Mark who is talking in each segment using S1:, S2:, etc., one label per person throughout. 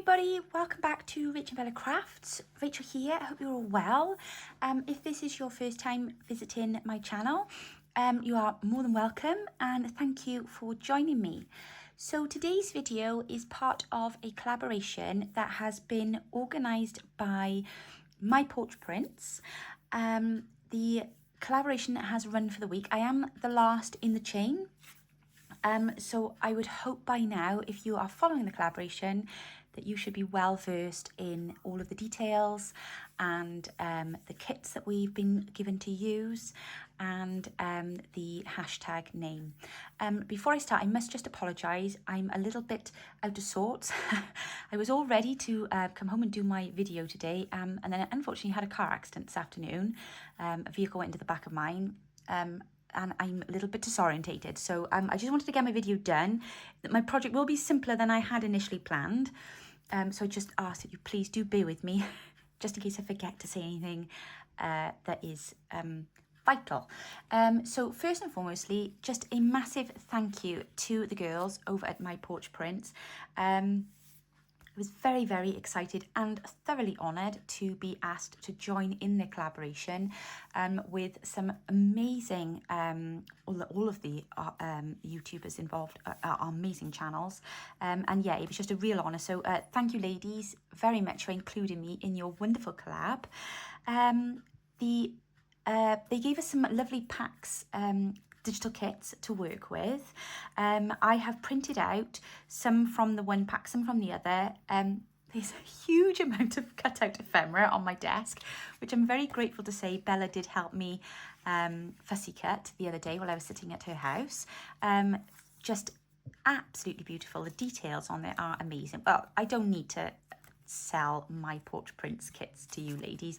S1: everybody, welcome back to Rachel Bella Crafts. Rachel here, I hope you're all well. If this is your first time visiting my channel, you are more than welcome and thank you for joining me. So today's video is part of a collaboration that has been organised by my Porch Prints. The collaboration has run for the week. I am the last in the chain. So I would hope by now, if you are following the collaboration, that you should be well versed in all of the details and the kits that we've been given to use and the hashtag name. Before I start, I must just apologise. I'm a little bit out of sorts. I was all ready to come home and do my video today, and then unfortunately had a car accident this afternoon. A vehicle went into the back of mine. And I'm a little bit disorientated, so I just wanted to get my video done. My project will be simpler than I had initially planned, so I just ask that you please do bear with me, just in case I forget to say anything that is vital. So first and foremostly, just a massive thank you to the girls over at my Porch Prints. I was very, very excited and thoroughly honoured to be asked to join in the collaboration with some amazing, all of the YouTubers involved are amazing channels. And yeah, it was just a real honour. So thank you, ladies, very much for including me in your wonderful collab. They gave us some lovely packs, digital kits to work with. I have printed out some from the one pack, some from the other. There's a huge amount of cutout ephemera on my desk, which I'm very grateful to say Bella did help me fussy cut the other day while I was sitting at her house. Just absolutely beautiful. The details on it are amazing. Well, I don't need to sell my Porch Prints kits to you ladies.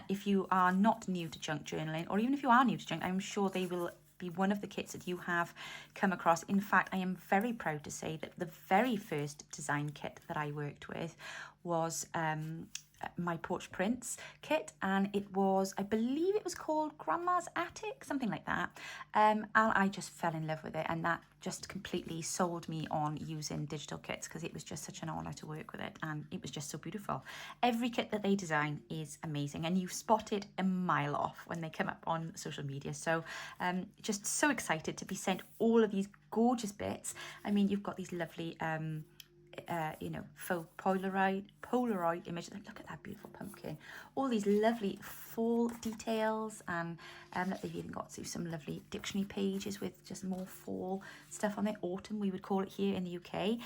S1: If you are not new to junk journaling, or even if you are new to junk, I'm sure they will be one of the kits that you have come across. In fact, I am very proud to say that the very first design kit that I worked with was my Porch Prints kit, and it was, I believe it was called Grandma's Attic, something like that, and I just fell in love with it, and that just completely sold me on using digital kits, because it was just such an honour to work with it, and it was just so beautiful. Every kit that they design is amazing, and you spot it a mile off when they come up on social media. So just so excited to be sent all of these gorgeous bits. I mean, you've got these lovely you know, faux Polaroid images. Look at that beautiful pumpkin. All these lovely fall details, and they've even got some lovely dictionary pages with just more fall stuff on it. Autumn, we would call it here in the UK.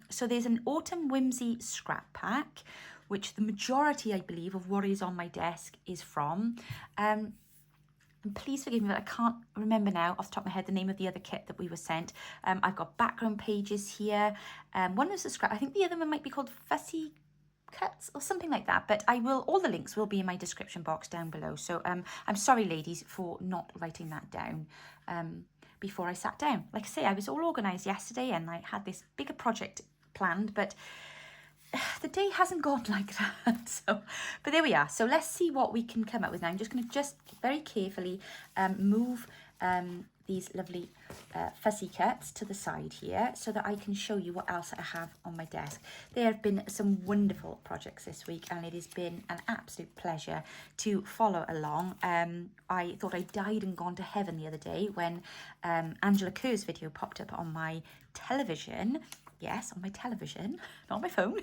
S1: So there's an Autumn Whimsy scrap pack, which the majority, I believe, of what is on my desk is from. And please forgive me that I can't remember now off the top of my head the name of the other kit that we were sent. I've got background pages here. One was a scrap. I think the other one might be called Fussy Cuts or something like that. But I will. All the links will be in my description box down below. So I'm sorry, ladies, for not writing that down before I sat down. Like I say, I was all organised yesterday and I had this bigger project planned, but the day hasn't gone like that. So, but there we are. So let's see what we can come up with now. I'm just going to very carefully move these lovely fussy cuts to the side here so that I can show you what else I have on my desk. There have been some wonderful projects this week, and it has been an absolute pleasure to follow along. I thought I died and gone to heaven the other day when Angela Kerr's video popped up on my television. Yes, on my television, not on my phone.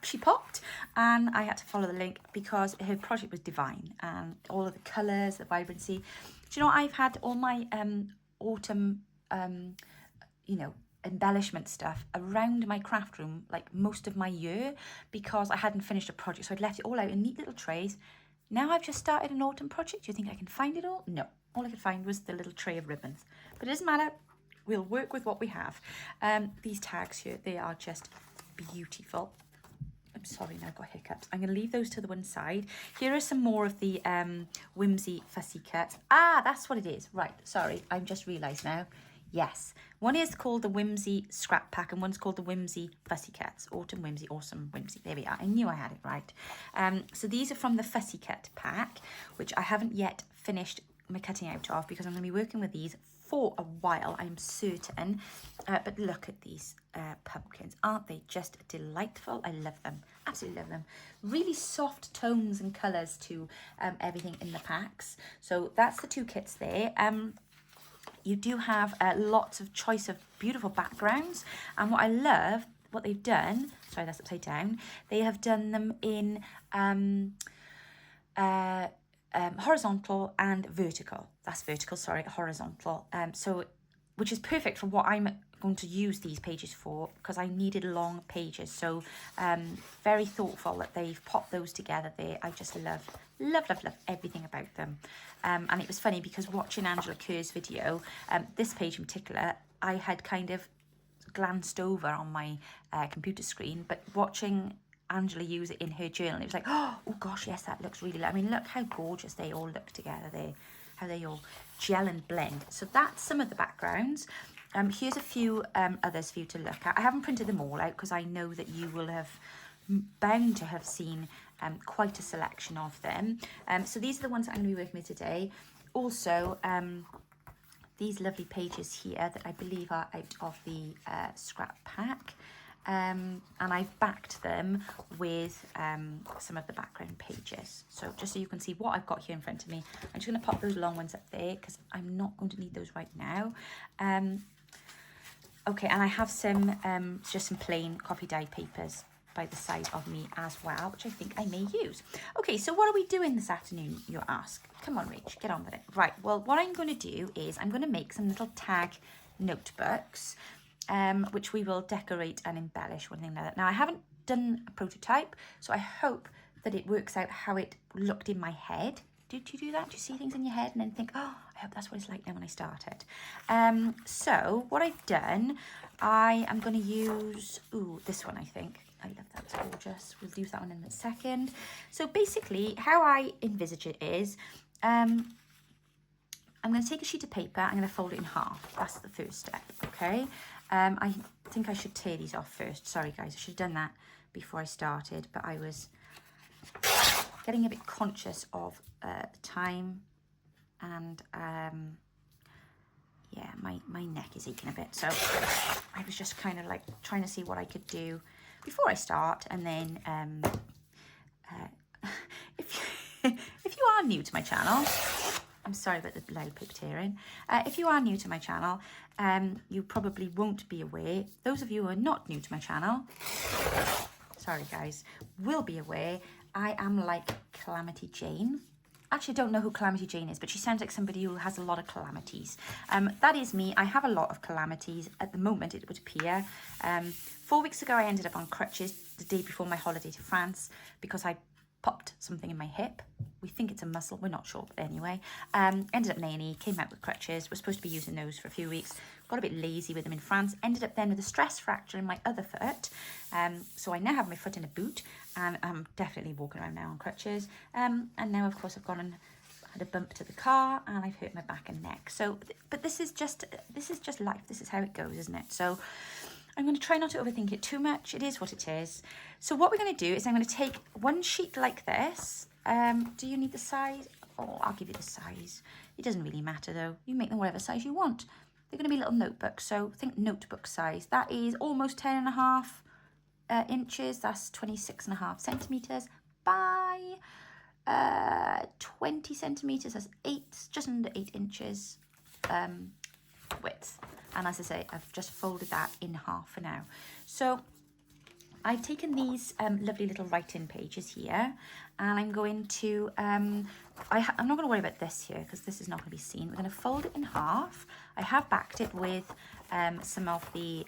S1: She popped, and I had to follow the link because her project was divine, and all of the colours, the vibrancy. Do you know, I've had all my autumn, you know, embellishment stuff around my craft room like most of my year, because I hadn't finished a project, so I'd left it all out in neat little trays. Now I've just started an autumn project. Do you think I can find it all? No, all I could find was the little tray of ribbons, but it doesn't matter. We'll work with what we have. These tags here, they are just beautiful. I'm sorry, now I've got hiccups. I'm going to leave those to the one side. Here are some more of the Whimsy fussy cuts. Ah, that's what it is. Right, sorry, I've just realised now. Yes, one is called the Whimsy scrap pack and one's called the Whimsy fussy cuts. Autumn Whimsy, Awesome Whimsy. There we are. I knew I had it right. So these are from the fussy cut pack, which I haven't yet finished am I cutting out of, because I'm going to be working with these for a while, I'm certain. But look at these pumpkins. Aren't they just delightful? I love them. Absolutely love them. Really soft tones and colours to everything in the packs. So that's the 2 kits there. You do have lots of choice of beautiful backgrounds. And what I love, what they've done, sorry, that's upside down, they have done them in horizontal and vertical. That's vertical, sorry, horizontal. So, which is perfect for what I'm going to use these pages for, because I needed long pages. So very thoughtful that they've popped those together there. I just love everything about them. And it was funny because watching Angela Kerr's video, this page in particular, I had kind of glanced over on my computer screen, but watching Angela use it in her journal, it was like, oh gosh, yes, that looks really, I mean, look how gorgeous they all look together there, how they all gel and blend. So that's some of the backgrounds. Here's a few others for you to look at. I haven't printed them all out because I know that you will have bound to have seen quite a selection of them. So these are the ones that I'm going to be working with today. Also, these lovely pages here that I believe are out of the scrap pack. And I've backed them with some of the background pages. So just so you can see what I've got here in front of me, I'm just going to pop those long ones up there because I'm not going to need those right now. Okay, and I have some just some plain copy dyed papers by the side of me as well, which I think I may use. Okay, so what are we doing this afternoon, you ask? Come on, Rach, get on with it. Right, well, what I'm going to do is I'm going to make some little tag notebooks, which we will decorate and embellish one thing another. Now, I haven't done a prototype, so I hope that it works out how it looked in my head. Did you do that? Do you see things in your head and then think, oh, I hope that's what it's like now when I start it? So what I've done, I am going to use, this one, I think. I love that, it's gorgeous. We'll use that one in a second. So basically, how I envisage it is, I'm going to take a sheet of paper, I'm going to fold it in half. That's the first step, okay? I think I should tear these off first. Sorry, guys, I should have done that before I started, but I was getting a bit conscious of the time, and yeah, my neck is aching a bit, so I was just kind of like trying to see what I could do before I start. And then if you are new to my channel, I'm sorry about the loud paper tearing. If you are new to my channel, you probably won't be aware. Those of you who are not new to my channel, sorry guys, will be aware I am like Calamity Jane. Actually, I don't know who Calamity Jane is, but she sounds like somebody who has a lot of calamities. That is me. I have a lot of calamities at the moment, it would appear. 4 weeks ago, I ended up on crutches the day before my holiday to France because I popped something in my hip. We think it's a muscle, we're not sure, but anyway. Ended up in A&E, came out with crutches, was supposed to be using those for a few weeks, got a bit lazy with them in France, ended up then with a stress fracture in my other foot. So I now have my foot in a boot, and I'm definitely walking around now on crutches. And now, of course, I've gone and had a bump to the car, and I've hurt my back and neck. So, but this is just life. This is how it goes, isn't it? So I'm going to try not to overthink it too much. It is what it is. So what we're going to do is I'm going to take one sheet like this. Do you need the size? Oh, I'll give you the size. It doesn't really matter though. You make them whatever size you want. They're going to be little notebooks. So think notebook size. That is almost 10.5 inches. That's 26.5 centimeters by 20 centimeters. That's just under 8 inches width. And as I say, I've just folded that in half for now. So I've taken these lovely little write-in pages here, and I'm going to, I'm not going to worry about this here because this is not going to be seen. We're going to fold it in half. I have backed it with some of the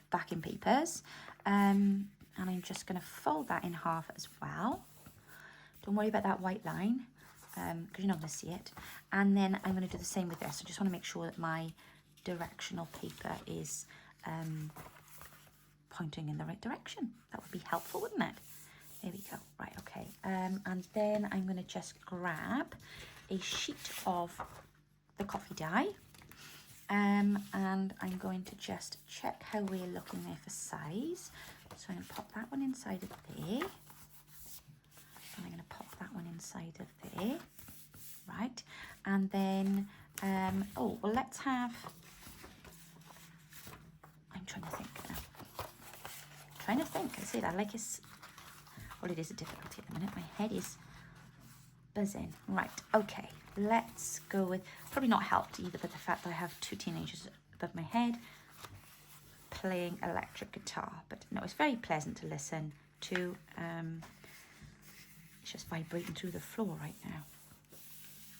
S1: backing papers, and I'm just going to fold that in half as well. Don't worry about that white line because you're not going to see it. And then I'm going to do the same with this. I just want to make sure that my directional paper is pointing in the right direction. That would be helpful, wouldn't it? There we go. Right, okay. And then I'm going to just grab a sheet of the coffee dye, and I'm going to just check how we're looking there for size. So I'm going to pop that one inside of there, and I'm going to pop that one inside of there. Right, And then, oh, well, let's have, I'm trying to think now. I say that like it's, well, it is a difficulty at the minute. My head is buzzing. Right, okay, let's go with, probably not helped either by the fact that I have 2 teenagers above my head playing electric guitar, but no, it's very pleasant to listen to. It's just vibrating through the floor right now.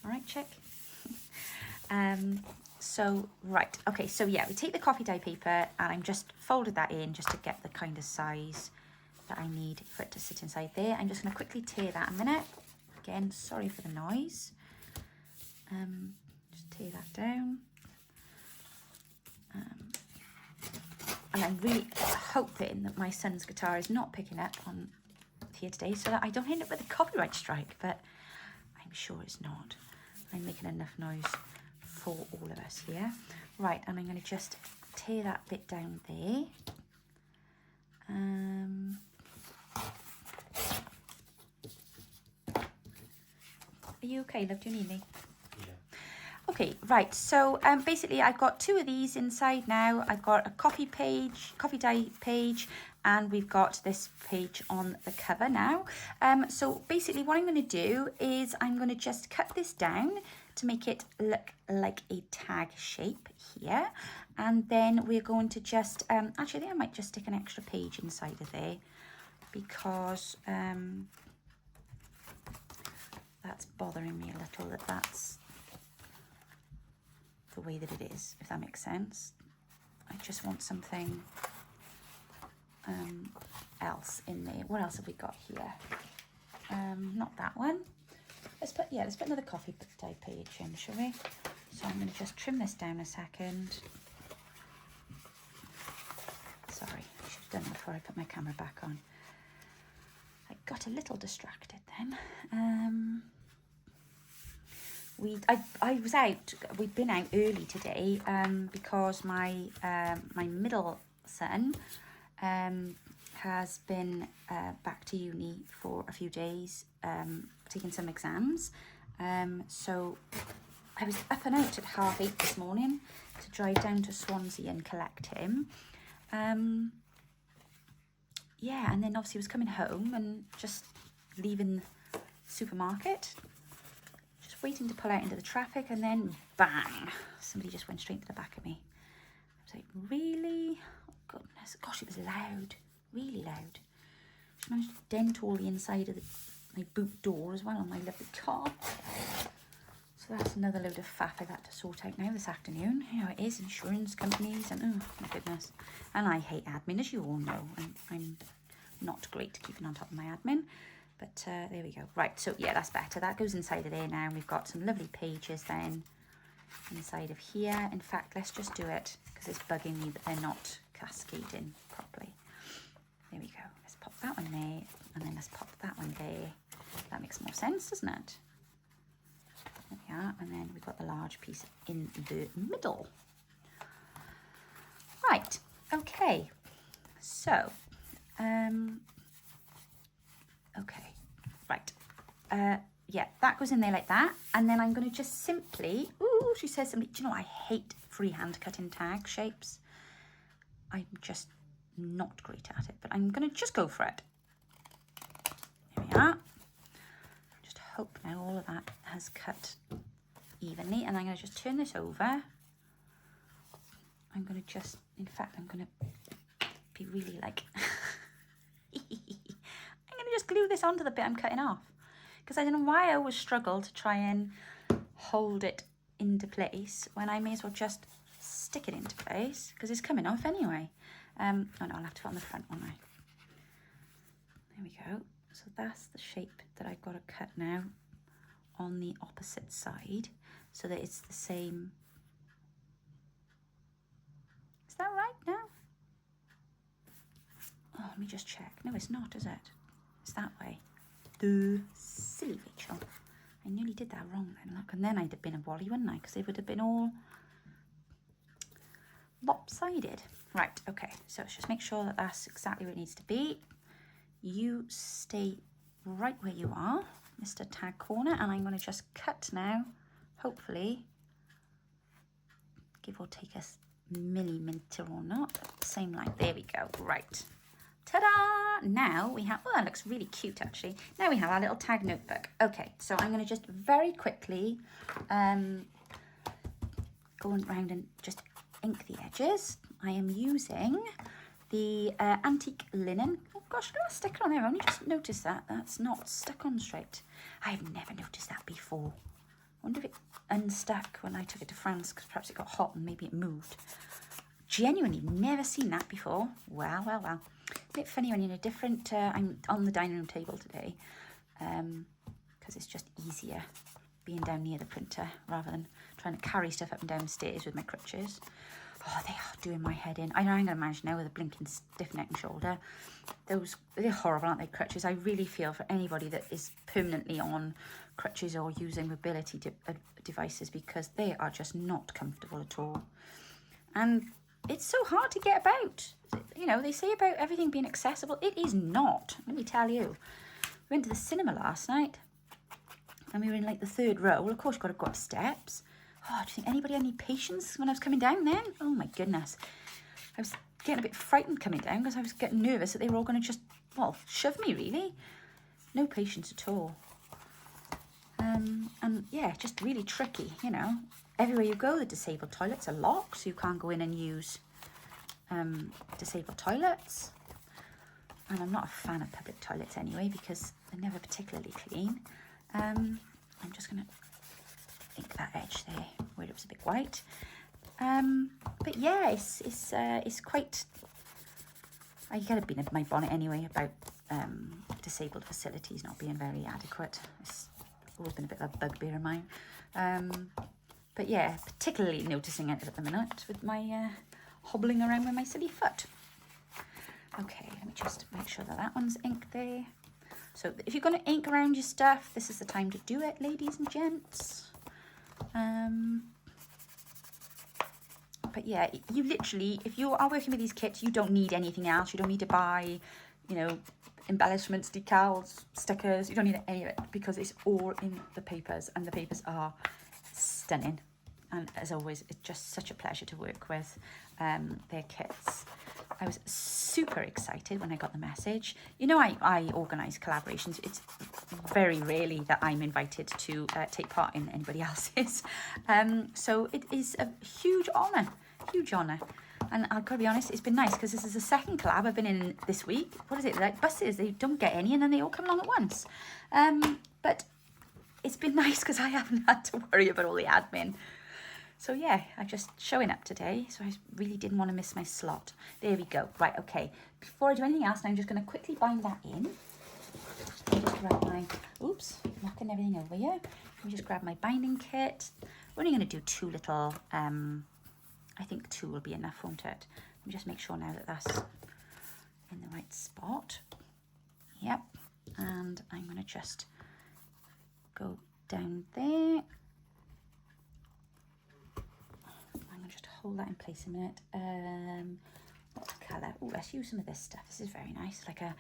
S1: All right, check. So, right, okay, so yeah, we take the coffee dye paper and I'm just folded that in just to get the kind of size that I need for it to sit inside there. I'm just going to quickly tear that a minute. Again, sorry for the noise. Just tear that down. And I'm really hoping that my son's guitar is not picking up on here today so that I don't end up with a copyright strike, but I'm sure it's not. I'm making enough noise for all of us here. Right, and I'm going to just tear that bit down there. Are you okay, love? Do you need me? Yeah. Okay, right, so basically I've got 2 of these inside now. I've got a coffee dye page, and we've got this page on the cover now. So basically what I'm going to do is I'm going to just cut this down to make it look like a tag shape here. And then we're going to just, actually I think I might just stick an extra page inside of there because that's bothering me a little, that's the way that it is, if that makes sense. I just want something else in there. What else have we got here? Not that one. Let's put another coffee dye page in, shall we? So I'm going to just trim this down a second. Sorry, I should have done that before I put my camera back on. I got a little distracted then. We'd been out early today because my middle son has been back to uni for a few days, taking some exams. So I was up and out at 8:30 this morning to drive down to Swansea and collect him. Yeah, and then obviously was coming home and just leaving the supermarket, just waiting to pull out into the traffic, and then bang, somebody just went straight to the back of me. I was like, really? Oh, goodness. Gosh, it was loud, really loud. Just managed to dent all the inside of my boot door as well on my lovely car. So that's another load of faff I've had to sort out now this afternoon. You know, it is insurance companies and oh my goodness. And I hate admin, as you all know. I'm not great at keeping on top of my admin. But there we go. Right, so yeah, that's better. That goes inside of there now. And we've got some lovely pages then inside of here. In fact, let's just do it because it's bugging me that they're not cascading properly. There we go. Let's pop that one there. And then let's pop that one there. That makes more sense, doesn't it? There we are, and then we've got the large piece in the middle. Right, okay, so, okay, right, yeah, that goes in there like that, and then I'm going to just simply, ooh, she says something, do you know, I hate freehand cutting tag shapes. I'm just not great at it, but I'm going to just go for it. There we are. Hope now all of that has cut evenly, and I'm going to just turn this over. I'm going to just, in fact, I'm going to be really like, I'm going to just glue this onto the bit I'm cutting off, because I don't know why I always struggle to try and hold it into place when I may as well just stick it into place, because it's coming off anyway. Oh no, I'll have to put on the front, won't I? There we go. So that's the shape that I've got to cut now on the opposite side so that it's the same. Is that right now? Oh, let me just check. No, it's not, is it? It's that way. Duh, silly Rachel. I nearly did that wrong then. Look, and then I'd have been a wally, wouldn't I? Because they would have been all lopsided. Right, okay. So let's just make sure that that's exactly where it needs to be. You stay right where you are, Mr. Tag Corner, and I'm going to just cut now hopefully give or take a millimetre or not. Same line, there we go, right. Ta-da! Now we have, oh, that looks really cute actually. Now we have our little tag notebook. Okay, so I'm going to just very quickly go around and just ink the edges. I am using the antique linen. Oh gosh, look at that sticker on there. I only just noticed that. That's not stuck on straight. I've never noticed that before. I wonder if it unstuck when I took it to France, because perhaps it got hot and maybe it moved. Genuinely never seen that before. Well, well, well. A bit funny when you're in a different, I'm on the dining room table today, because it's just easier being down near the printer rather than trying to carry stuff up and down the stairs with my crutches. Oh, they are doing my head in. I know I'm going to manage now with a blinking stiff neck and shoulder. They're horrible, aren't they, crutches? I really feel for anybody that is permanently on crutches or using mobility devices, because they are just not comfortable at all. And it's so hard to get about. You know, they say about everything being accessible. It is not, let me tell you. We went to the cinema last night and we were in like the 3rd row. Well, of course, you've got to go up steps. Oh, do you think anybody had any patience when I was coming down then? Oh my goodness. I was getting a bit frightened coming down because I was getting nervous that they were all going to just, well, shove me really. No patience at all. And yeah, just really tricky, you know. Everywhere you go, the disabled toilets are locked, so you can't go in and use disabled toilets. And I'm not a fan of public toilets anyway, because they're never particularly clean. I'm just going to ink that edge there where it was a bit white. But yeah, it's quite, I kind of been in my bonnet anyway about disabled facilities not being very adequate. It's always been a bit of a bugbear of mine. But yeah, particularly noticing it at the minute with my hobbling around with my silly foot. Okay, let me just make sure that that one's inked there. So if you're going to ink around your stuff, this is the time to do it, ladies and gents. But yeah, you literally, if you are working with these kits, you don't need anything else. You don't need to buy, you know, embellishments, decals, stickers. You don't need any of it, because it's all in the papers, and the papers are stunning. And as always, it's just such a pleasure to work with their kits. I was super excited when I got the message. You know, I organise collaborations. It's very rarely that I'm invited to take part in anybody else's. So it is a huge honour, huge honour. And I've got to be honest, it's been nice, because this is the 2nd collab I've been in this week. What is it, like buses? They don't get any and then they all come along at once. But it's been nice because I haven't had to worry about all the admin. So yeah, I'm just showing up today, so I really didn't want to miss my slot. There we go. Right, okay. Before I do anything else, I'm just going to quickly bind that in. Let me just grab my, oops, knocking everything over here. Let me just grab my binding kit. We're only going to do 2 little, I think 2 will be enough, won't it? Let me just make sure now that that's in the right spot. Yep. And I'm going to just go down there. Just hold that in place a minute. What colour? Oh, let's use some of this stuff. This is very nice, like a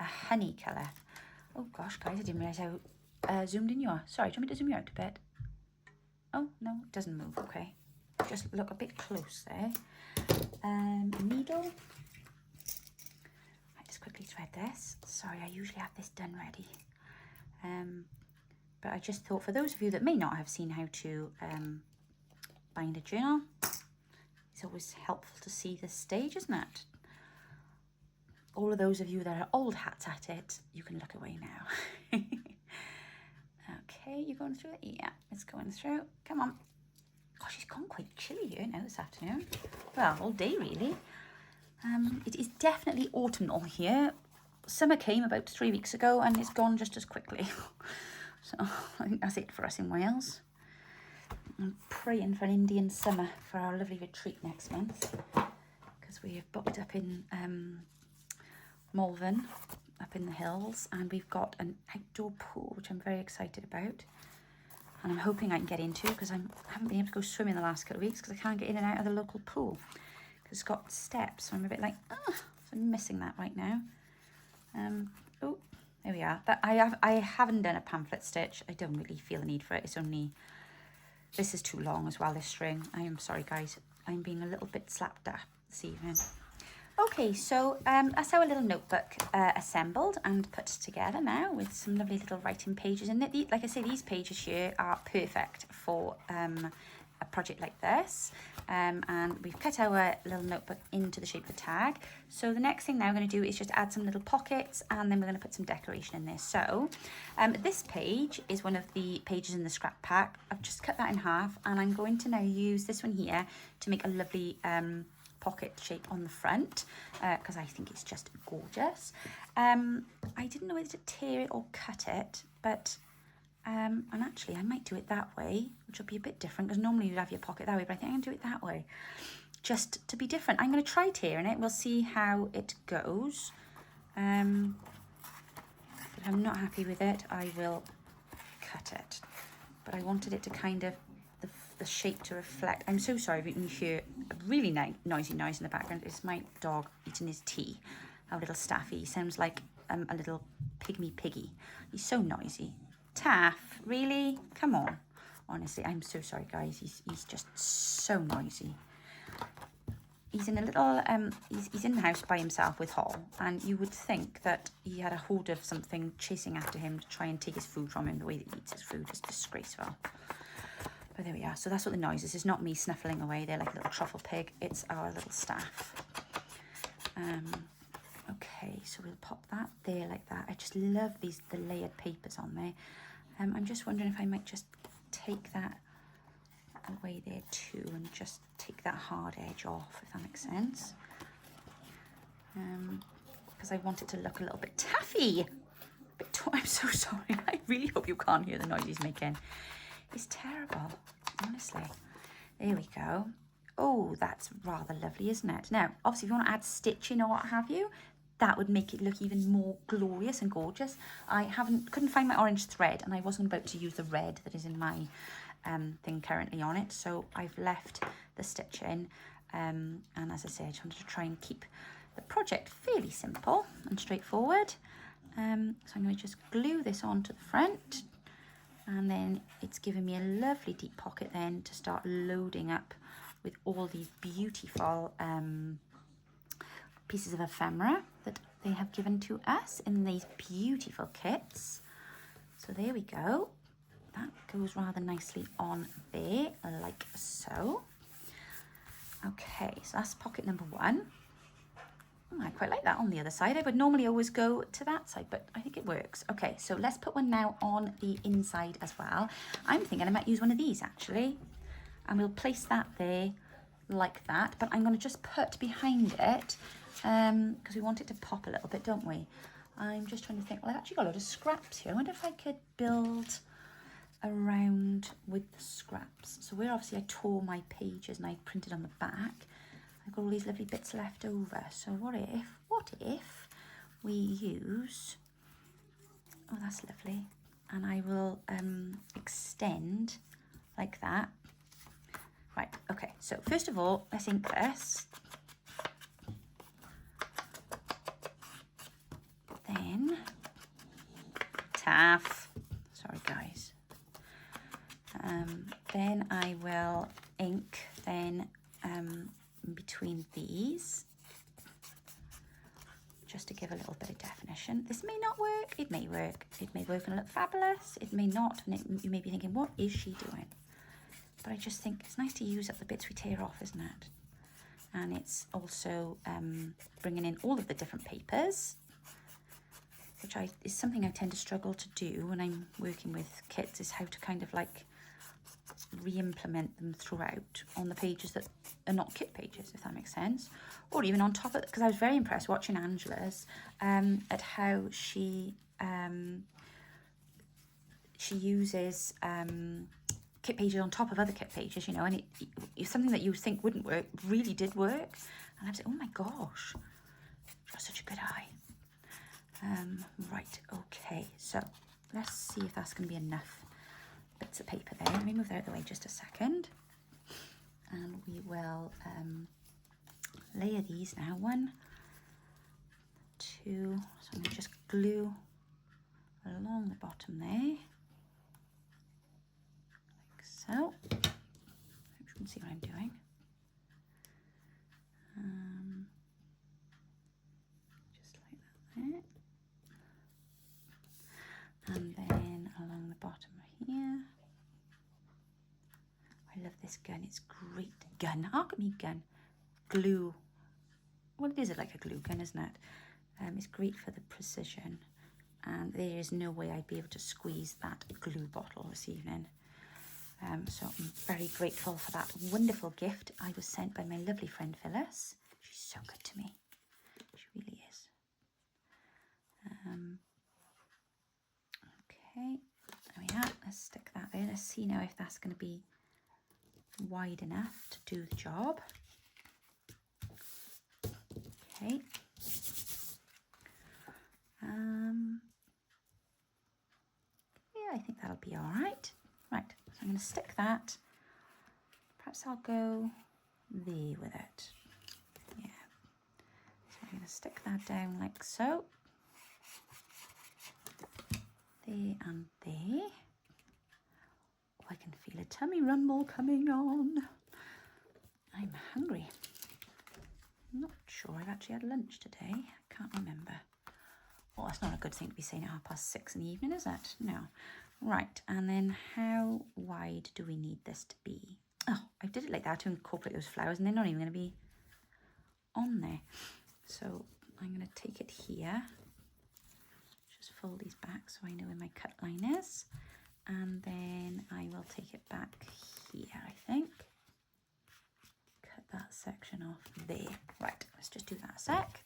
S1: honey colour. Oh gosh, guys, I didn't realise how zoomed in you are. Sorry, do you want me to zoom you out a bit? Oh, no, it doesn't move, okay. Just look a bit close there. Needle. I just quickly thread this. Sorry, I usually have this done ready. But I just thought, for those of you that may not have seen how to bind a journal, it's always helpful to see this stage, isn't it? All of those of you that are old hats at it, you can look away now. Okay, you going through it? Yeah, it's going through. Come on. Gosh, it's gone quite chilly here now this afternoon. Well, all day really. It is definitely autumnal here. Summer came about 3 weeks ago and it's gone just as quickly. So I think that's it for us in Wales. I'm praying for an Indian summer for our lovely retreat next month, because we have booked up in Malvern, up in the hills, and we've got an outdoor pool, which I'm very excited about, and I'm hoping I can get into, because I haven't been able to go swimming the last couple of weeks because I can't get in and out of the local pool because it's got steps, so I'm a bit like, so I'm missing that right now. Oh, there we are. I haven't done a pamphlet stitch. I don't really feel the need for it. It's only This is too long as well, this string. I am sorry, guys. I'm being a little bit slapped at this evening. Okay, so that's our little notebook assembled and put together now with some lovely little writing pages in it. Like I say, these pages here are perfect for a project like this. And we've cut our little notebook into the shape of a tag. So the next thing now I'm going to do is just add some little pockets, and then we're going to put some decoration in there. So this page is one of the pages in the scrap pack. I've just cut that in half, and I'm going to now use this one here to make a lovely pocket shape on the front, because I think it's just gorgeous. I didn't know whether to tear it or cut it, but and actually I might do it that way, which will be a bit different, because normally you'd have your pocket that way, but I think I'm going to do it that way just to be different. I'm going to try tearing it. We'll see how it goes. If I'm not happy with it, I will cut it, but I wanted it to kind of the shape to reflect. I'm so sorry if you can hear a really noisy noise in the background. It's my dog eating his tea, our little Staffy. He sounds like a little pygmy. He's so noisy. Taff, really? Come on. Honestly, I'm so sorry, guys. He's just so noisy. He's in a little he's in the house by himself with Hall, and you would think that he had a hold of something chasing after him to try and take his food from him. The way that he eats his food is disgraceful. But there we are. So that's what the noise is. It's not me snuffling away. They're like a little truffle pig. It's our little staff. Okay, so we'll pop that there like that. I just love the layered papers on there. I'm just wondering if I might just take that away there too, and just take that hard edge off, if that makes sense. Because I want it to look a little bit taffy. I'm so sorry. I really hope you can't hear the noise he's making. It's terrible, honestly. There we go. Oh, that's rather lovely, isn't it? Now, obviously, if you want to add stitching or what have you, that would make it look even more glorious and gorgeous. I couldn't find my orange thread, and I wasn't about to use the red that is in my thing currently on it, so I've left the stitching. And as I say, I just wanted to try and keep the project fairly simple and straightforward. So I'm going to just glue this onto the front, and then it's giving me a lovely deep pocket then to start loading up with all these beautiful pieces of ephemera that they have given to us in these beautiful kits. So there we go. That goes rather nicely on there, like so. Okay, so that's pocket number one. I quite like that on the other side. I would normally always go to that side, but I think it works. Okay, so let's put one now on the inside as well. I'm thinking I might use one of these actually, and we'll place that there like that, but I'm going to just put behind it because we want it to pop a little bit, don't we? I'm just trying to think. Well, I've actually got a lot of scraps here. I wonder if I could build around with the scraps. So where obviously I tore my pages and I printed on the back, I've got all these lovely bits left over. So what if we use, oh, that's lovely. And I will extend like that. Right, okay, so first of all, let's ink this. Then, taff, sorry guys. Then I will ink then in between these, just to give a little bit of definition. This may not work, it may work. It may work and look fabulous, it may not, and you may be thinking, what is she doing? But I just think it's nice to use up the bits we tear off, isn't it? And it's also bringing in all of the different papers, which is something I tend to struggle to do when I'm working with kits, is how to kind of like re-implement them throughout on the pages that are not kit pages, if that makes sense. Or even on top of it, because I was very impressed watching Angela's at how she uses kit pages on top of other kit pages, you know, and it's something that you think wouldn't work, really did work. And I was like, oh my gosh, you've got such a good eye. Right, okay, so let's see if that's going to be enough bits of paper there. Let me move that out of the way just a second. And we will layer these now. 1, 2, so I'm going to just glue along the bottom there. So, see what I'm doing. Just like that there. And then along the bottom here. I love this gun, it's great. Gun, how can me gun? Glue. Well, it is like a glue gun, isn't it? It's great for the precision. And there is no way I'd be able to squeeze that glue bottle this evening. So I'm very grateful for that wonderful gift I was sent by my lovely friend Phyllis. She's so good to me. She really is. Okay, there we are. Let's stick that there. Let's see now if that's going to be wide enough to do the job. Okay. Yeah, I think that'll be all right. Right, so I'm going to stick that. Perhaps I'll go there with it. Yeah. So I'm going to stick that down like so. There and there. Oh, I can feel a tummy rumble coming on. I'm hungry. I'm not sure I've actually had lunch today. I can't remember. Well, that's not a good thing to be saying at 6:30 in the evening, is it? No. Right, and then how wide do we need this to be? Oh, I did it like that to incorporate those flowers, and they're not even going to be on there. So I'm going to take it here. Just fold these back so I know where my cut line is. And then I will take it back here, I think. Cut that section off there. Right, let's just do that a sec.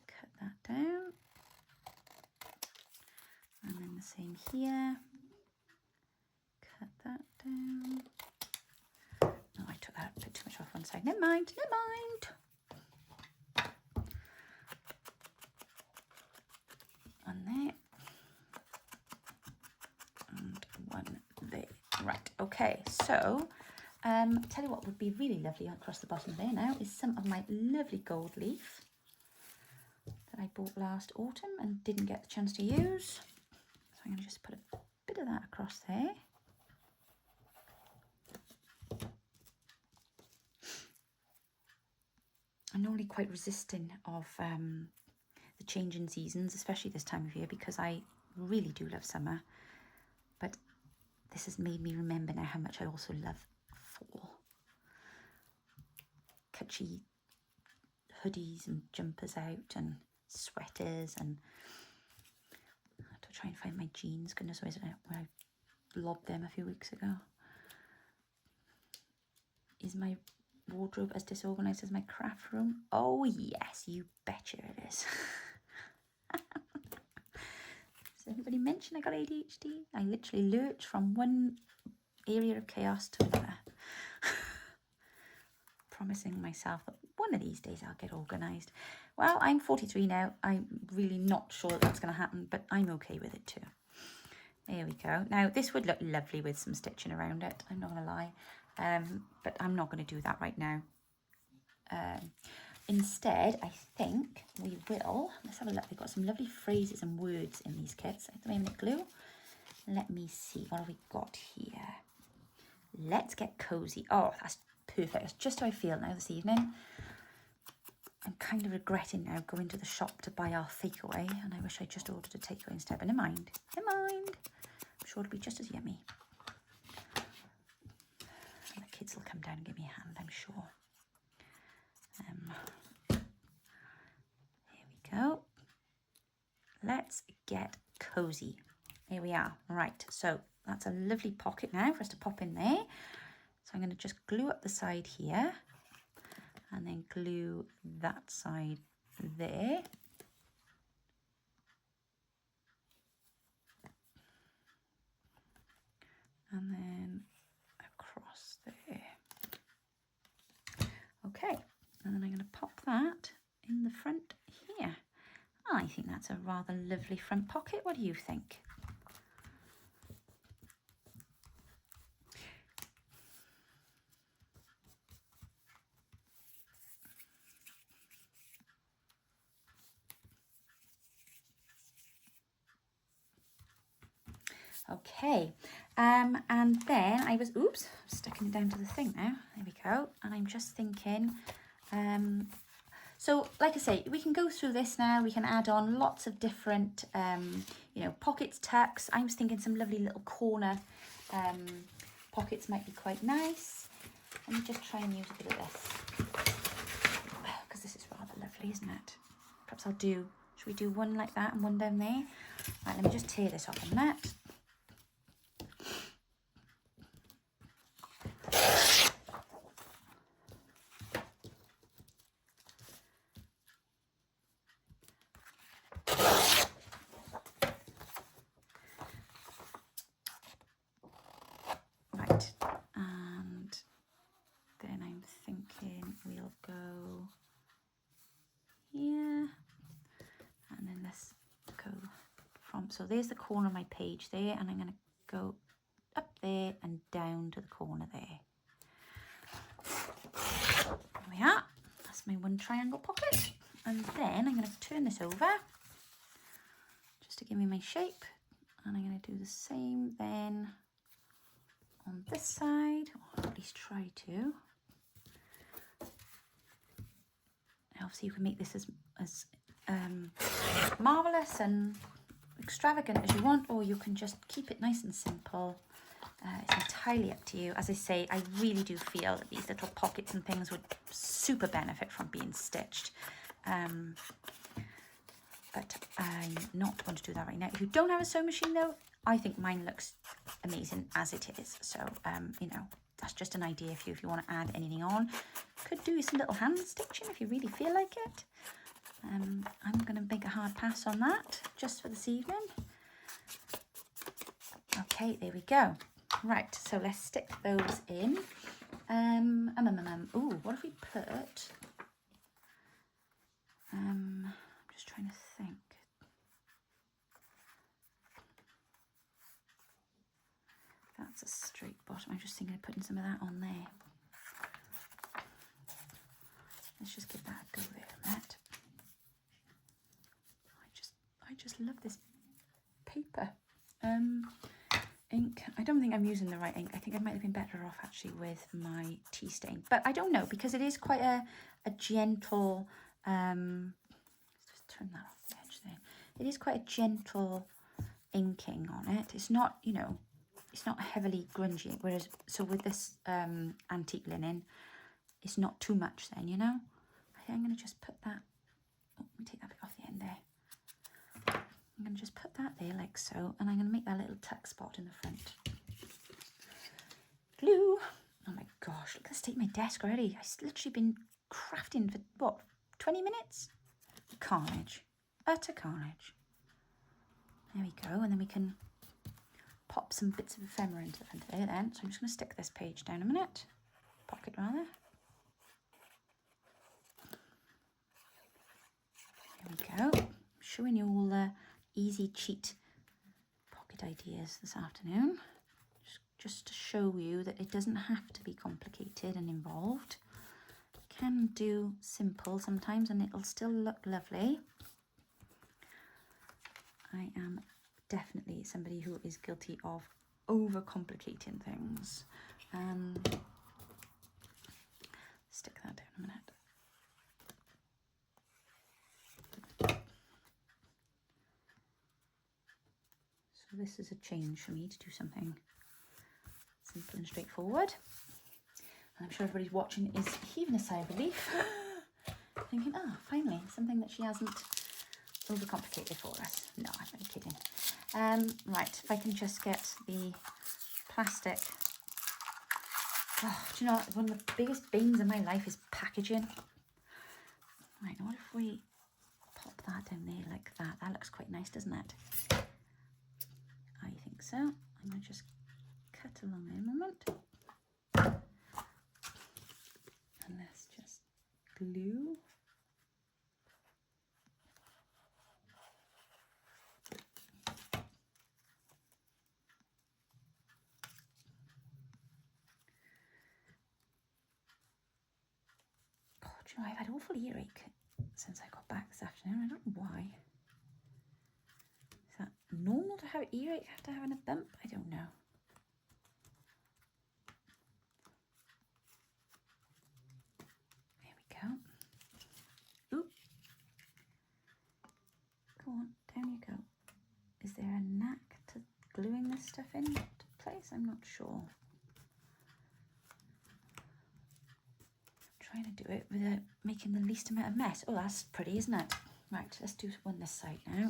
S1: Cut that down. And then the same here. Cut that down. Oh, I took that a bit too much off one side. Never mind, never mind. One there. And one there. Right, okay, so tell you what would be really lovely across the bottom there now is some of my lovely gold leaf that I bought last autumn and didn't get the chance to use. So I'm going to just put a bit of that across there. I'm normally quite resistant of the change in seasons, especially this time of year, because I really do love summer. But this has made me remember now how much I also love fall. Catchy hoodies and jumpers out and sweaters, and I have to try and find my jeans. Goodness knows where I lobbed them a few weeks ago. Is my wardrobe as disorganised as my craft room? Oh yes, you betcha it is. Does anybody mention I got ADHD? I literally lurch from one area of chaos to another. Promising myself that one of these days I'll get organised. Well, I'm 43 now. I'm really not sure that's going to happen, but I'm okay with it too. There we go. Now, this would look lovely with some stitching around it. I'm not going to lie. But I'm not going to do that right now. Instead, I think we will, let's have a look. We've got some lovely phrases and words in these kits. Do I have any glue? Let me see. What have we got here? Let's get cozy. Oh, that's perfect. That's just how I feel now this evening. I'm kind of regretting now going to the shop to our takeaway, and I wish I just ordered a takeaway instead, but never mind. Never mind. I'm sure it'll be just as yummy. And the kids will come down and give me a hand, I'm sure. Here we go. Let's get cozy. Here we are. Right, so that's a lovely pocket now for us to pop in there. So I'm going to just glue up the side here and then glue that side there. And then across there. Okay, and then I'm going to pop that in the front here. I think that's a rather lovely front pocket. What do you think? Okay, And then I was, oops, sticking it down to the thing now. There we go. And I'm just thinking, so like I say, we can go through this now. We can add on lots of different, you know, pockets, tucks. I was thinking some lovely little corner pockets might be quite nice. Let me just try and use a bit of this, because this is rather lovely, isn't it? Perhaps I'll do, should we do one like that and one down there? Right, let me just tear this off a minute. Right, and then I'm thinking we'll go here, and then let's go from, so there's the corner of my page there, and I'm going to go up there and down to the corner there. There we are. That's my one triangle pocket. And then I'm going to turn this over just to give me my shape, and I'm going to do the same then on this side, or at least try to. Now, obviously you can make this as marvellous and extravagant as you want, or you can just keep it nice and simple. It's entirely up to you. As I say, I really do feel that these little pockets and things would super benefit from being stitched. But I'm not going to do that right now. If you don't have a sewing machine though, I think mine looks amazing as it is. So, you know, that's just an idea for you if you want to add anything on. Could do some little hand stitching if you really feel like it. I'm going to make a hard pass on that just for this evening. Okay, there we go. Right, so let's stick those in. Ooh, what if we put... I'm just trying to think. That's a straight bottom. I'm just thinking of putting some of that on there. Let's just give that a go there a minute. I just love this paper. Ink. I don't think I'm using the right ink. I think I might have been better off actually with my tea stain, but I don't know, because it is quite a gentle, let's just turn that off the edge there. It is quite a gentle inking on it. It's not, you know, it's not heavily grungy, whereas, so with this antique linen, it's not too much then, you know. I think I'm going to just put that, oh, let me take that bit off the end there. I'm going to just put that there like so, and I'm going to make that little tuck spot in the front. Glue. Oh my gosh, look at the state of my desk already. I've literally been crafting for, what, 20 minutes? Carnage. Utter carnage. There we go, and then we can pop some bits of ephemera into the front there then. So I'm just going to stick this page down a minute. Pocket rather. There we go. Showing you all the easy cheat pocket ideas this afternoon, just to show you that it doesn't have to be complicated and involved. You can do simple sometimes and it'll still look lovely. I am definitely somebody who is guilty of overcomplicating things. Stick that down a minute. So this is a change for me to do something simple and straightforward. And I'm sure everybody's watching is heaving a sigh of relief, thinking, oh, finally, something that she hasn't overcomplicated for us. No, I'm only kidding. Right, if I can just get the plastic. Oh, do you know what? One of the biggest bans in my life is packaging. Right, what if we pop that down there like that? That looks quite nice, doesn't it? I think so. I'm going to just cut along in a moment. And let's just glue. God, you know, I've had awful earache since I got back this afternoon. I don't know why. Is that normal to have earache after having a bump? I don't know. stuff into place? I'm not sure. Trying to do it without making the least amount of mess. Oh, that's pretty, isn't it? Right, let's do one this side now.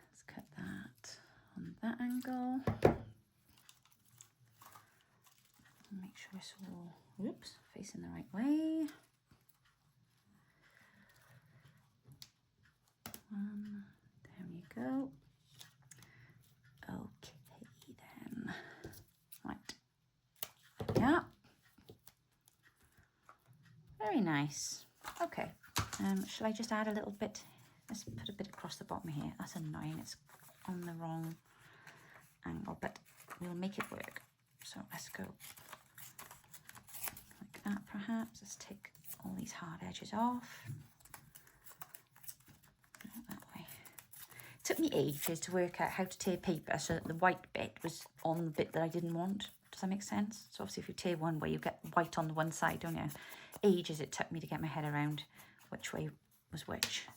S1: Let's cut that on that angle. Make sure it's all, oops, facing the right way. There we go. Okay then. Right. Yeah. Very nice. Okay. Shall I just add a little bit? Let's put a bit across the bottom here. That's annoying. It's on the wrong angle, but we'll make it work. So let's go like that perhaps. Let's take all these hard edges off. That way. It took me ages to work out how to tear paper so that the white bit was on the bit that I didn't want. Does that make sense? So obviously if you tear one way, you get white on the one side, don't you? Ages it took me to get my head around which way was which.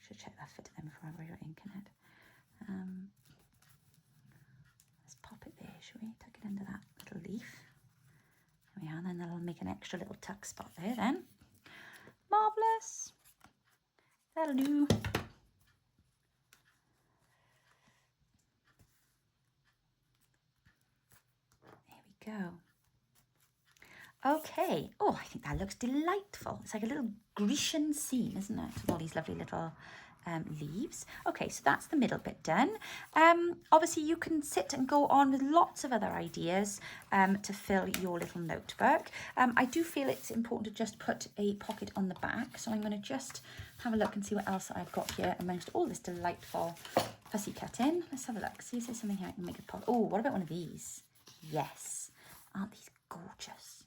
S1: Should check that fitted them before I write ink in it. Let's pop it there, shall we? Tuck it into that little leaf. There we are, and then that'll make an extra little tuck spot there then. Marvellous. That'll do. There we go. Okay. Oh, I think that looks delightful. It's like a little Grecian scene, isn't it? With all these lovely little leaves. Okay, so that's the middle bit done. Obviously, you can sit and go on with lots of other ideas to fill your little notebook. I do feel it's important to just put a pocket on the back. So I'm going to just have a look and see what else I've got here amongst all this delightful fussy cutting. Let's have a look. See if there's something here I can make a pocket. Oh, what about one of these? Yes. Aren't these gorgeous?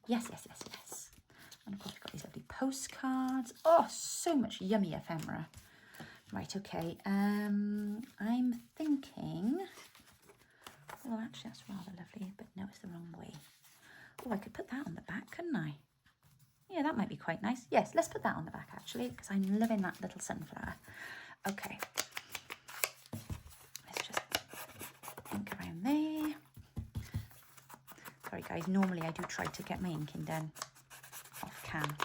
S1: Yes, yes, yes, yes. And of course we've got these lovely postcards. Oh, so much yummy ephemera. Right, okay. I'm thinking, oh, actually that's rather lovely, but no, it's the wrong way. Oh, I could put that on the back, couldn't I? Yeah, that might be quite nice. Yes, let's put that on the back actually, because I'm loving that little sunflower. Okay. Let's just ink around there. Sorry guys, normally I do try to get my inking done off cam,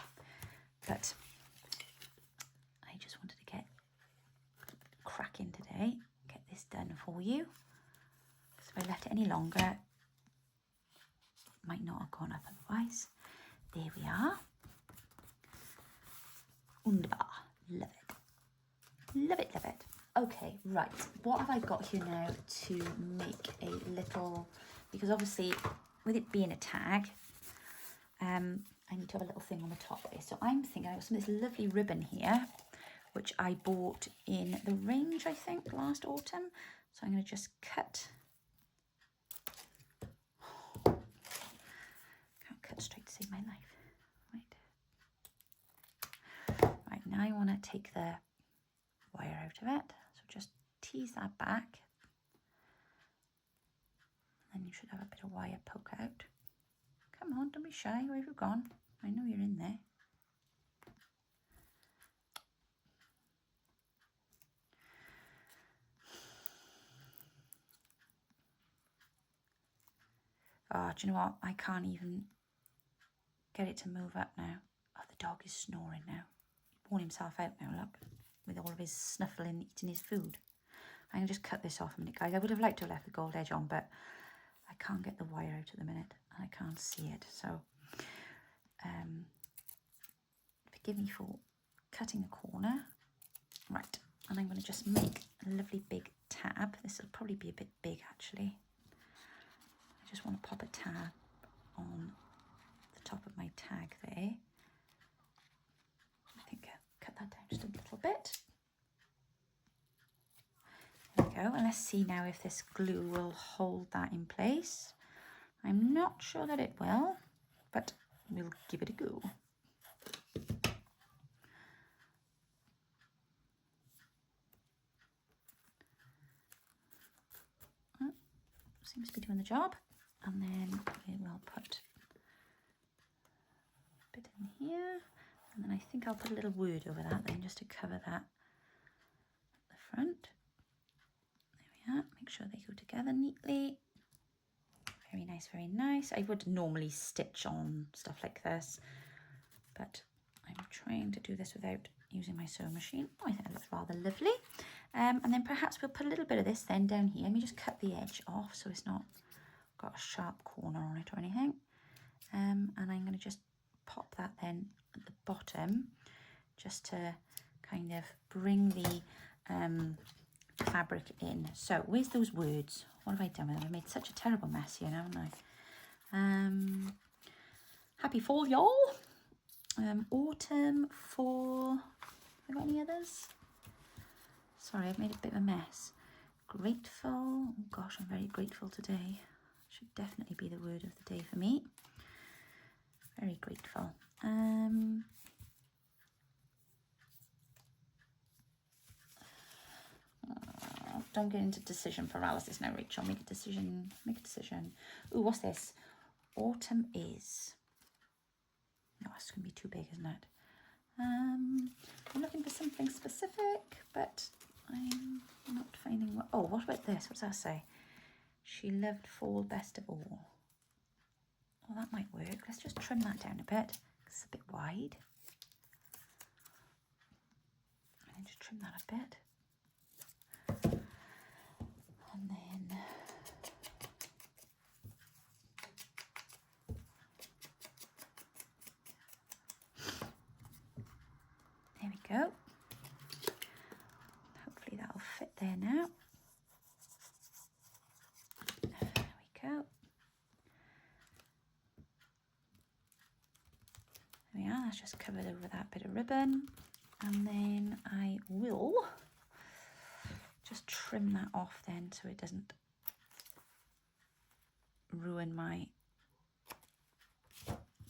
S1: but I just wanted to get cracking today, get this done for you, because if I left it any longer, it might not have gone up otherwise. There we are. Wunderbar. Love it. Love it, love it. Okay, right. What have I got here now to make a little, because obviously with it being a tag, I need to have a little thing on the top there. So I'm thinking I've got some of this lovely ribbon here, which I bought in the range, I think, last autumn. So I'm going to just cut. Can't cut straight to save my life. Right. Right, now I want to take the wire out of it. So just tease that back. And you should have a bit of wire poke out. Come on, don't be shy. Where have you gone? I know you're in there. Oh, do you know what? I can't even get it to move up now. Oh, the dog is snoring now. He's worn himself out now, look. With all of his snuffling, eating his food. I'm going to just cut this off a minute, guys. I would have liked to have left the gold edge on, but I can't get the wire out at the minute. And I can't see it. So, forgive me for cutting a corner. Right. And I'm going to just make a lovely big tab. This will probably be a bit big, actually. I just want to pop a tab on the top of my tag there. I think I'll cut that down just a little bit. There we go. And let's see now if this glue will hold that in place. I'm not sure that it will, but we'll give it a go. Seems to be doing the job. And then we will put a bit in here, and then I think I'll put a little word over that then, just to cover that at the front. There we are. Make sure they go together neatly. Very nice, very nice. I would normally stitch on stuff like this, but I'm trying to do this without using my sewing machine. Oh, I think that looks rather lovely. And then perhaps we'll put a little bit of this then down here. Let me just cut the edge off so it's not got a sharp corner on it or anything. And I'm going to just pop that then at the bottom, just to kind of bring the fabric in. So where's those words? What have I done with them? I've made such a terrible mess here, haven't I? Happy fall, y'all. Autumn, fall. Have I got any others? Sorry, I've made a bit of a mess. Grateful. Oh gosh, I'm very grateful today. Should definitely be the word of the day for me. Very grateful. Don't get into decision paralysis now, Rachel. Make a decision. Make a decision. Ooh, what's this? Autumn is. No, it's going to be too big, isn't it? I'm looking for something specific, but I'm not finding what. Oh, what about this? What does that say? She loved fall best of all. Well, that might work. Let's just trim that down a bit. It's a bit wide. And just trim that a bit. And then there we go. Hopefully that'll fit there now. There we go. There we are. That's just covered over that bit of ribbon. And then I will just trim that off then so it doesn't ruin my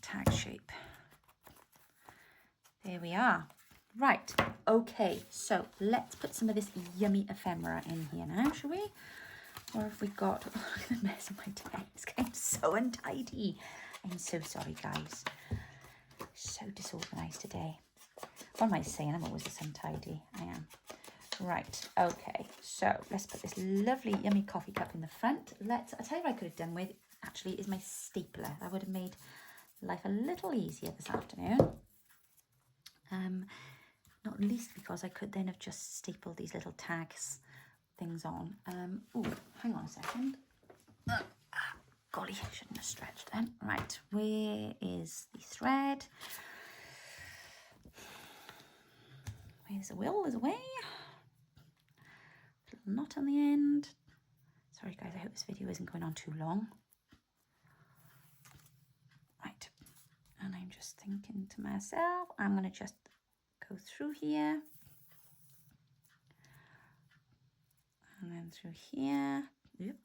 S1: tag shape. There we are. Right, okay, so let's put some of this yummy ephemera in here now, shall we? What have we got? Oh, look at the mess of my desk. I'm so untidy. I'm so sorry, guys. So disorganized today. What am I saying? I'm always this untidy. I am. Right, okay, so let's put this lovely yummy coffee cup in the front. I'll tell you what I could have done with, actually, is my stapler. That would have made life a little easier this afternoon. Not least because I could then have just stapled these little tags things on. Oh, hang on a second. Golly, I shouldn't have stretched then. Right, where is the thread? Where's the will? There's a way. Little knot on the end. Sorry guys, I hope this video isn't going on too long. Right, and I'm just thinking to myself, I'm going to just go through here and then through here. Yep.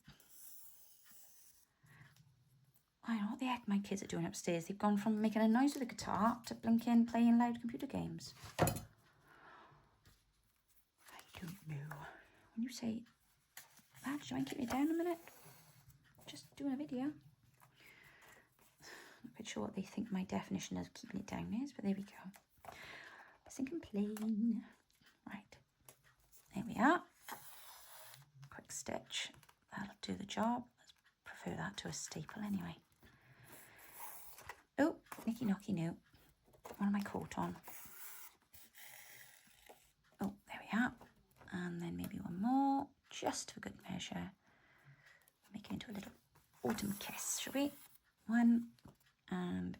S1: I don't know what the heck my kids are doing upstairs. They've gone from making a noise with a guitar to blinking, playing loud computer games. I don't know. When you say, Dad, do you mind keeping it down a minute? Just doing a video. I'm not quite sure what they think my definition of keeping it down is, but there we go. Sinking plain. Right. There we are. Quick stitch. That'll do the job. Let's prefer that to a staple anyway. Oh, nicky knocky no. What am I caught on? Oh, there we are. And then maybe one more, just for good measure. Make it into a little autumn kiss, shall we? 1 and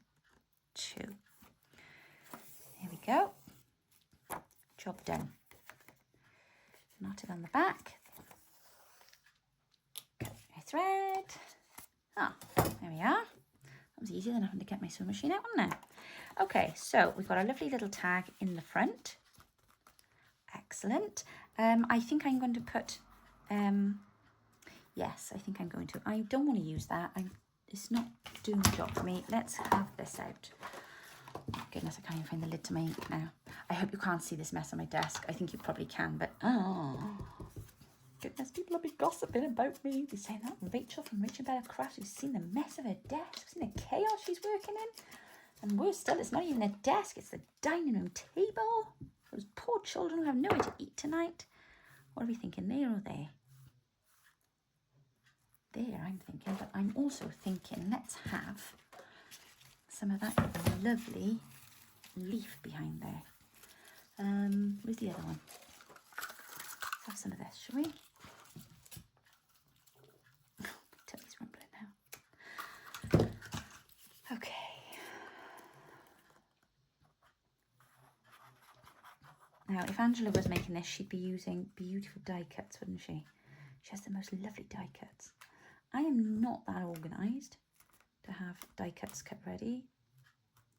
S1: 2. There we go. Job done. Knotted on the back. Cut my thread. Ah, there we are. That was easier than having to get my sewing machine out, wasn't it? Okay, so we've got a lovely little tag in the front. Excellent. I think I'm going to put, yes, I think I'm going to. I don't want to use that. It's not doing the job for me. Let's have this out. Oh, goodness, I can't even find the lid to my ink now. I hope you can't see this mess on my desk. I think you probably can, but oh. Goodness, people will be gossiping about me. They're saying that Rachel from Rachel Bella Crafts, who's seen the mess of her desk, seen the chaos she's working in. And worse still, it's not even a desk, it's the dining room table. Those poor children who have nowhere to eat tonight. What are we thinking, there or there? There, I'm thinking, but I'm also thinking, let's have some of that lovely leaf behind there. Where's the other one? Let's have some of this, shall we? Tummy's rumbling now. Okay. Now, if Angela was making this, she'd be using beautiful die cuts, wouldn't she? She has the most lovely die cuts. I am not that organised to have die cuts cut ready.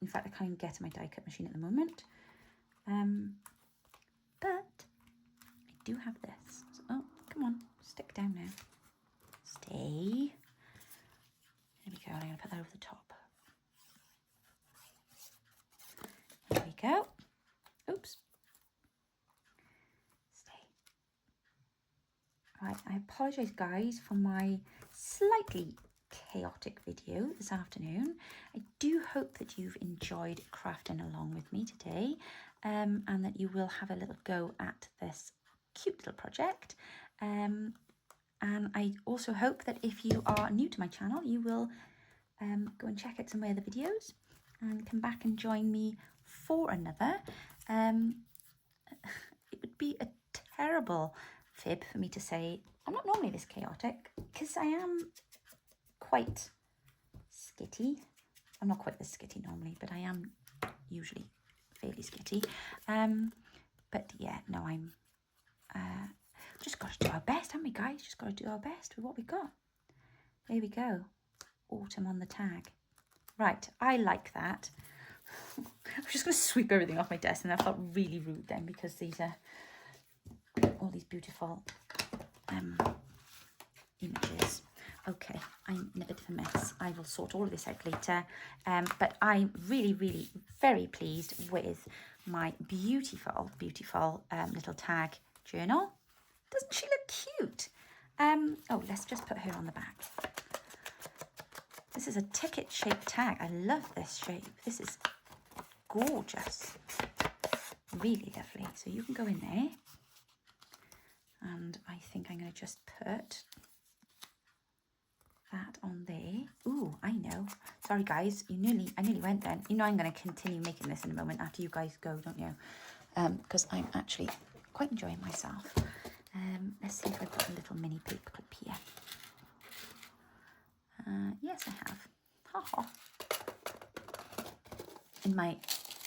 S1: In fact, I can't even get to my die cut machine at the moment. But I do have this. So, oh, come on, stick down now. Stay. There we go, I'm going to put that over the top. There we go. Oops. Stay. Right, I apologise guys for my slightly chaotic video this afternoon. I do hope that you've enjoyed crafting along with me today, and that you will have a little go at this cute little project. And I also hope that if you are new to my channel, you will go and check out some of my other videos and come back and join me for another. It would be a terrible fib for me to say I'm not normally this chaotic, because I am quite skitty. I'm not quite this skitty normally, but I am usually fairly skitty. But yeah, no, I'm just got to do our best, haven't we guys? Just got to do our best with what we got. There we go. Autumn on the tag. Right, I like that. I'm just going to sweep everything off my desk, and that felt really rude then, because these are all these beautiful images. Okay, I'm in a bit of a mess. I will sort all of this out later. But I'm really, really very pleased with my beautiful, beautiful little tag journal. Doesn't she look cute? Oh, let's just put her on the back. This is a ticket-shaped tag. I love this shape. This is gorgeous. Really lovely. So you can go in there. And I think I'm going to just put that on there. Ooh, I know. Sorry guys, I nearly went then. You know I'm going to continue making this in a moment after you guys go, don't you? Because I'm actually quite enjoying myself. Let's see if I've got a little mini paper clip here. Yes, I have. Ha ha. In my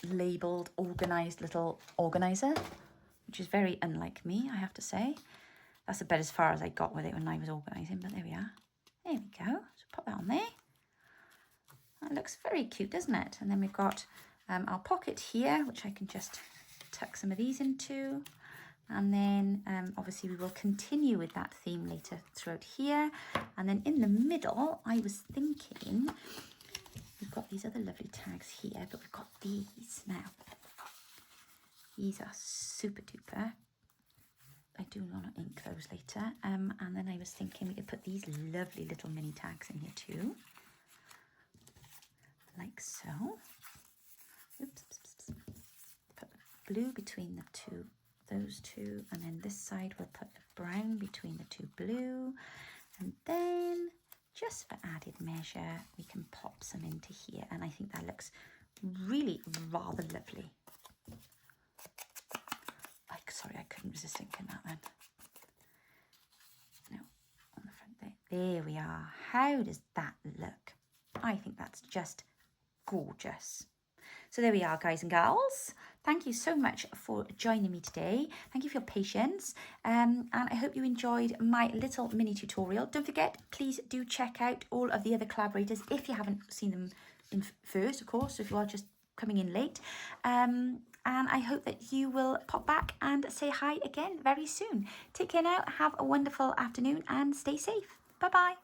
S1: labelled, organised little organiser, which is very unlike me, I have to say. That's about as far as I got with it when I was organising, but there we are. There we go. So pop that on there. That looks very cute, doesn't it? And then we've got our pocket here, which I can just tuck some of these into. And then obviously we will continue with that theme later throughout here. And then in the middle, I was thinking, we've got these other lovely tags here, but we've got these now. These are super duper. I do want to ink those later. And then I was thinking we could put these lovely little mini tags in here too. Like so. Oops. Put the blue between the two, those two. And then this side we'll put the brown between the two blue. And then just for added measure, we can pop some into here. And I think that looks really rather lovely. Sorry, I couldn't resist inking that then. No, on the front there. There we are. How does that look? I think that's just gorgeous. So there we are, guys and gals. Thank you so much for joining me today. Thank you for your patience. And I hope you enjoyed my little mini tutorial. Don't forget, please do check out all of the other collaborators if you haven't seen them in first, of course, if you are just coming in late. And I hope that you will pop back and say hi again very soon. Take care now, have a wonderful afternoon and stay safe. Bye-bye.